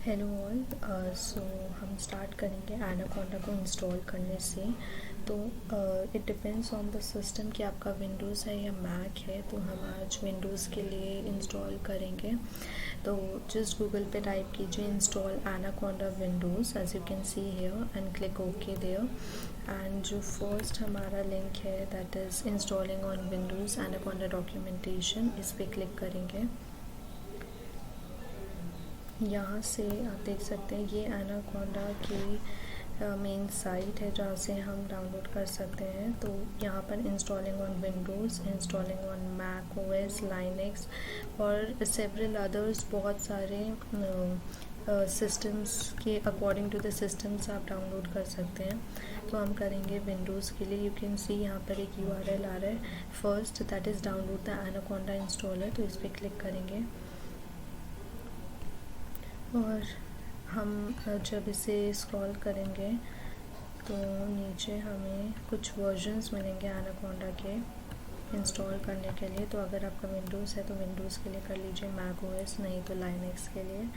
Hello all. सो हम start करेंगे anaconda को इंस्टॉल करने से। तो it depends on the system कि आपका विंडोज़ है या मैक है। तो हम आज विंडोज़ के लिए इंस्टॉल करेंगे। तो जस्ट गूगल पे टाइप कीजिए install Anaconda Windows as you can see here and click okay there. And जो फर्स्ट हमारा लिंक है that is installing on Windows Anaconda documentation, इस पर क्लिक करेंगे। यहाँ से आप देख सकते हैं ये एनाकोंडा की मेन साइट है जहाँ से हम डाउनलोड कर सकते हैं। तो यहाँ पर installing on Windows, installing on Mac OS, Linux और सेवरल अदर्स, बहुत सारे सिस्टम्स के अकॉर्डिंग टू द सिस्टम्स आप डाउनलोड कर सकते हैं। तो हम करेंगे विंडोज़ के लिए। यू कैन सी यहाँ पर एक URL आ रहा है first, that is download the anaconda installer. तो इस पर क्लिक करेंगे और हम जब इसे स्क्रॉल करेंगे तो नीचे हमें कुछ वर्जन्स मिलेंगे एनाकोंडा के इंस्टॉल करने के लिए। तो अगर आपका विंडोज़ है तो विंडोज़ के लिए कर लीजिए, मैक ओएस नहीं तो लाइनक्स के लिए।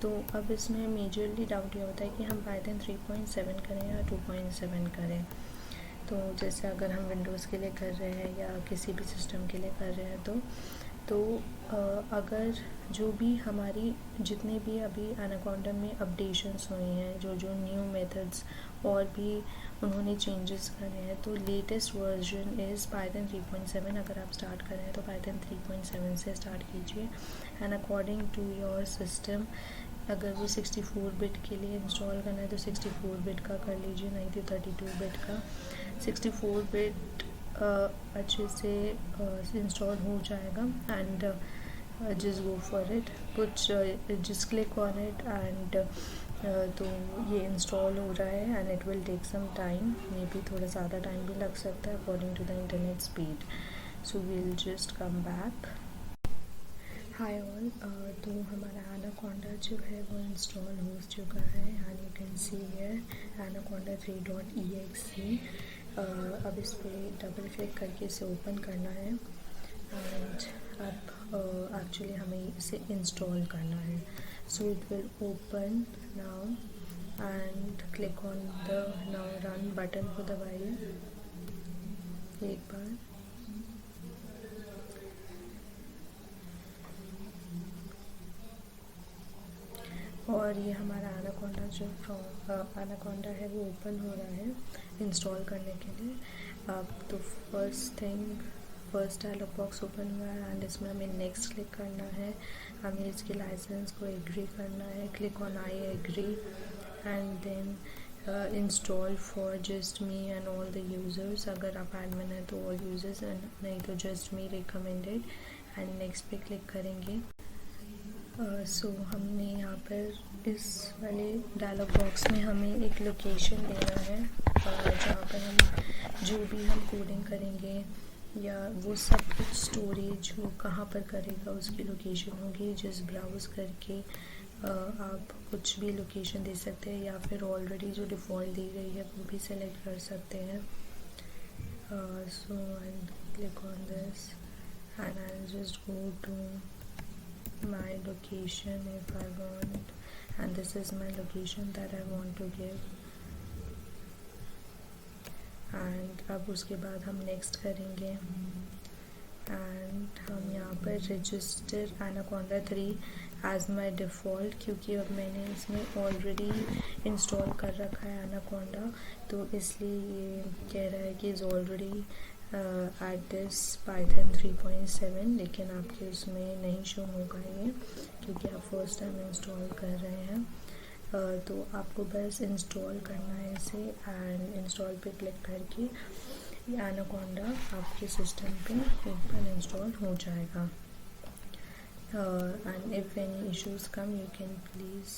तो अब इसमें मेजरली डाउट ये होता है कि हम पाइथन 3.7 करें या 2.7 करें। तो जैसे अगर हम विंडोज़ के लिए कर रहे हैं या किसी भी सिस्टम के लिए कर रहे हैं तो अगर जो भी हमारी जितने भी अभी एनाकोंडा में अपडेशंस हुई हैं, जो न्यू मेथड्स और भी उन्होंने चेंजेस करे हैं, तो लेटेस्ट वर्जन इज़ पाइथन 3.7। अगर आप स्टार्ट कर रहे हैं तो पाइथन 3.7 से स्टार्ट कीजिए and according to your system. अगर वो 64 बिट के लिए इंस्टॉल करना है तो 64 बिट का कर लीजिए, नहीं तो 32 बिट का। 64 बिट अच्छे से इंस्टॉल हो जाएगा and just go for it, just click on it and तो ये इंस्टॉल हो रहा है and it will take some time, maybe थोड़ा ज़्यादा टाइम भी लग सकता है according to the internet speed. So we'll just come back. Hi all. तो हमारा एनाकोंडा जो है वो इंस्टॉल हो चुका है and you can see here anaconda 3.exe। अब इस पर डबल क्लिक करके इसे ओपन करना है एंड अब एक्चुअली हमें इसे इंस्टॉल करना है। So it will open now and click on the now run button को दबाइए एक बार। और ये हमारा एनाकोंडा जो एनाकोंडा है वो ओपन हो रहा है इंस्टॉल करने के लिए। अब तो फर्स्ट डायलॉग बॉक्स ओपन हुआ है एंड इसमें हमें नेक्स्ट क्लिक करना है, हमें इसके लाइसेंस को एग्री करना है। Click on I agree and then install for just me and all the users. अगर आप एडमिन है तो ऑल यूज़र्स, नहीं तो just me recommended and next पे क्लिक करेंगे। सो हमने यहाँ पर इस वाले डायलॉग बॉक्स में हमें एक लोकेशन देना है जहाँ पर हम जो भी हम कोडिंग करेंगे या वो सब कुछ स्टोरेज वो कहाँ पर करेगा उसकी लोकेशन होगी। जिस ब्राउज़ करके आप कुछ भी लोकेशन दे सकते हैं या फिर ऑलरेडी जो डिफ़ॉल्ट दी गई है वो भी सेलेक्ट कर सकते हैं। So I click on this and I just go to my location if I want, and this is my location that I want to give। and अब उसके बाद हम नेक्स्ट करेंगे एंड हम यहाँ पर register Anaconda 3 as my default, क्योंकि अब मैंने इसमें ऑलरेडी इंस्टॉल कर रखा है एनाकोंडा, तो इसलिए ये कह रहा है कि is already at this Python 3.7, लेकिन आपके उसमें नहीं शो होगा ये क्योंकि आप फर्स्ट टाइम इंस्टॉल कर रहे हैं। तो आपको बस इंस्टॉल करना है इसे एंड इंस्टॉल पे क्लिक करके एनाकोंडा आपके सिस्टम पे ओपन इंस्टॉल हो जाएगा। And if any issues come you can please